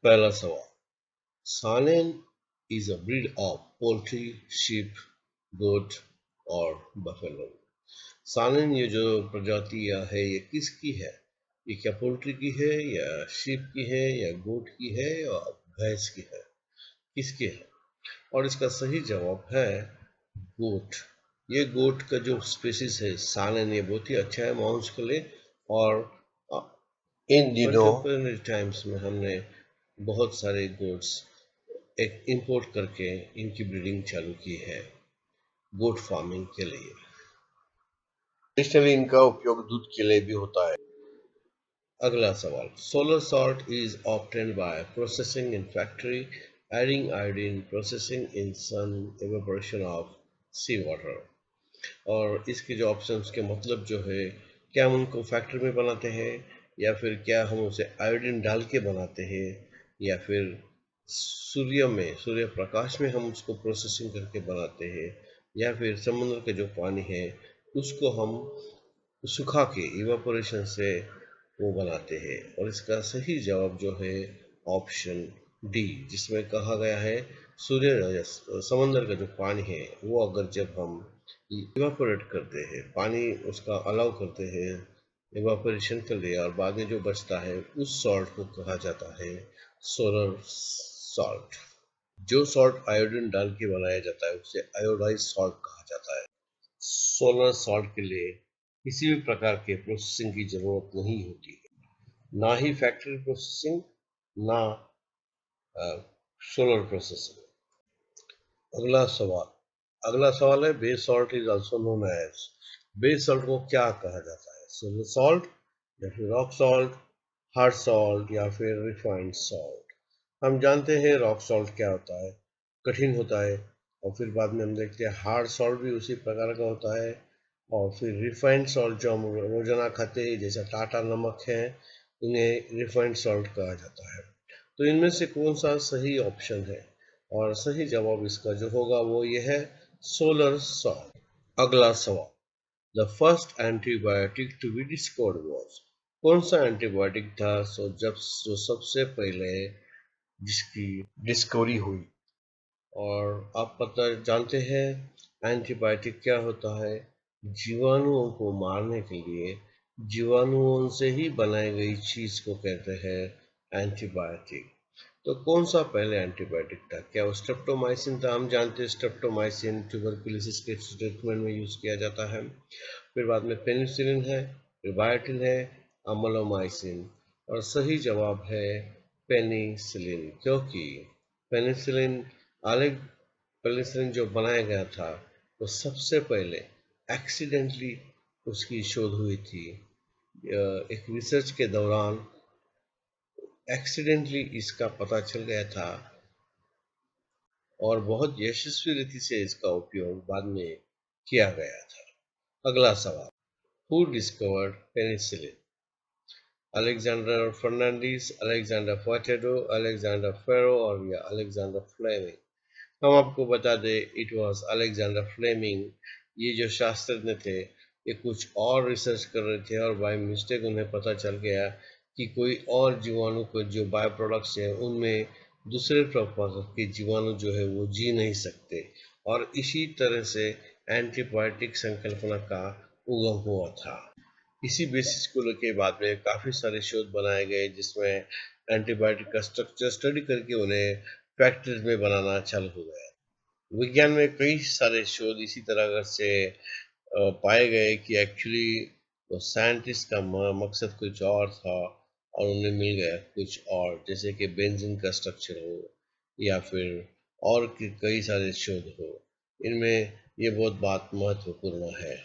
पहला सवाल, सानेन is a breed of poultry, sheep, goat और buffalo. सानेन ये जो प्रजाति है ये किसकी है? ये क्या पोल्ट्री की है या शीप की है या गोट की है या भैंस की है? किसकी है? और इसका सही जवाब है गोट। ये गोट का जो स्पीसीज है सानेन, ये बहुत ही अच्छा है मांस के लिए। और इन दिनों कंटेम्परेरी टाइम्स में हमने बहुत सारे गोट्स एक इंपोर्ट करके इनकी ब्रीडिंग चालू की है गोट फार्मिंग के लिए। ट्रेडिशनली इनका उपयोग दूध के लिए भी होता है। अगला सवाल, solar salt is obtained by processing in factory, adding iodine, processing in sun, evaporation of sea water. और इसके जो ऑप्शंस के मतलब जो है, क्या हम उनको फैक्ट्री में बनाते हैं या फिर क्या हम उसे आयोडीन डाल के बनाते हैं या फिर सूर्य प्रकाश में हम उसको प्रोसेसिंग करके बनाते हैं या फिर समुद्र का जो पानी है उसको हम सुखा के इवापोरेशन से वो बनाते हैं। और इसका सही जवाब जो है ऑप्शन डी, जिसमें कहा गया है समंदर का जो पानी है वो अगर जब हम इवापोरेट करते हैं, पानी उसका अलाउ करते हैं इवापोरेशन के लिए, और बाद में जो बचता है उस सॉल्ट को कहा जाता है सोलर सॉल्ट। जो सॉल्ट आयोडीन डाल के बनाया जाता है उसे आयोडाइज सॉल्ट कहा जाता है। सोलर सॉल्ट के लिए किसी भी प्रकार के प्रोसेसिंग की जरूरत नहीं होती है, ना ही फैक्ट्री प्रोसेसिंग, ना सोलर प्रोसेसिंग। अगला सवाल है base salt is also known as. Base salt को क्या कहा जाता है? सोलर सॉल्ट या फिर रॉक सॉल्ट, हार्ड सॉल्ट या फिर रिफाइंड सॉल्ट। हम जानते हैं रॉक सॉल्ट क्या होता है, कठिन होता है। और फिर बाद में हम देखते हैं हार्ड सॉल्ट भी उसी प्रकार का होता है। और फिर रिफाइंड सॉल्ट जो हम रोजाना खाते हैं जैसा टाटा नमक है, इन्हें रिफाइंड सॉल्ट कहा जाता है। तो इनमें से कौन सा सही ऑप्शन है? और सही जवाब इसका जो होगा वो ये है सोलर सॉल्ट। अगला सवाल, the first antibiotic to be discovered was. कौन सा एंटीबायोटिक था जो सबसे पहले जिसकी डिस्कवरी हुई? और आप पता जानते हैं एंटीबायोटिक क्या होता है? जीवाणुओं को मारने के लिए जीवाणुओं से ही बनाई गई चीज को कहते हैं एंटीबायोटिक। तो कौन सा पहले एंटीबायोटिक था? क्या वो स्ट्रेप्टोमाइसिन था? हम जानते हैं स्ट्रेप्टोमाइसिन ट्यूबरकुलोसिस के ट्रीटमेंट में यूज किया जाता है। फिर बाद में पेनिसिलिन है, फिर बायोटिन है, अमलोमाइसिन। और सही जवाब है पेनिसिलिन, क्योंकि पेनिसिलिन अलग पेनिसिलिन जो बनाया गया था वो सबसे पहले एक्सीडेंटली उसकी शोध हुई थी। एक रिसर्च के दौरान एक्सीडेंटली इसका पता चल गया था और बहुत यशस्वी रीति से इसका उपयोग बाद में किया गया था। अगला सवाल, who discovered penicillin? Alexander Fernandes, Alexander potato, Alexander Ferro और या अलेक्जेंडर फ्लेमिंग? हम आपको बता दें इट वाज अलेक्जेंडर फ्लेमिंग। ये जो शास्त्रज्ञ थे ये कुछ और रिसर्च कर रहे थे और बाय मिस्टेक उन्हें पता चल गया कि कोई और जीवाणु को जो बाय प्रोडक्ट्स हैं उनमें दूसरे प्रकार के जीवाणु जो है वो जी नहीं सकते। और इसी तरह से एंटीबायोटिक संकल्पना का उगम हुआ था। इसी बेसिस को लेके बाद में काफी सारे शोध बनाए गए जिसमें एंटीबायोटिक का स्ट्रक्चर स्टडी करके उन्हें फैक्ट्रीज में बनाना चालू हो गया। विज्ञान में कई सारे शोध इसी तरह से पाए गए कि एक्चुअली वो साइंटिस्ट का मकसद कुछ और था और उन्हें मिल गया कुछ और, जैसे कि बेंजीन का स्ट्रक्चर हो या फिर और कई सारे शोध हो। इनमें ये बहुत बात महत्वपूर्ण है।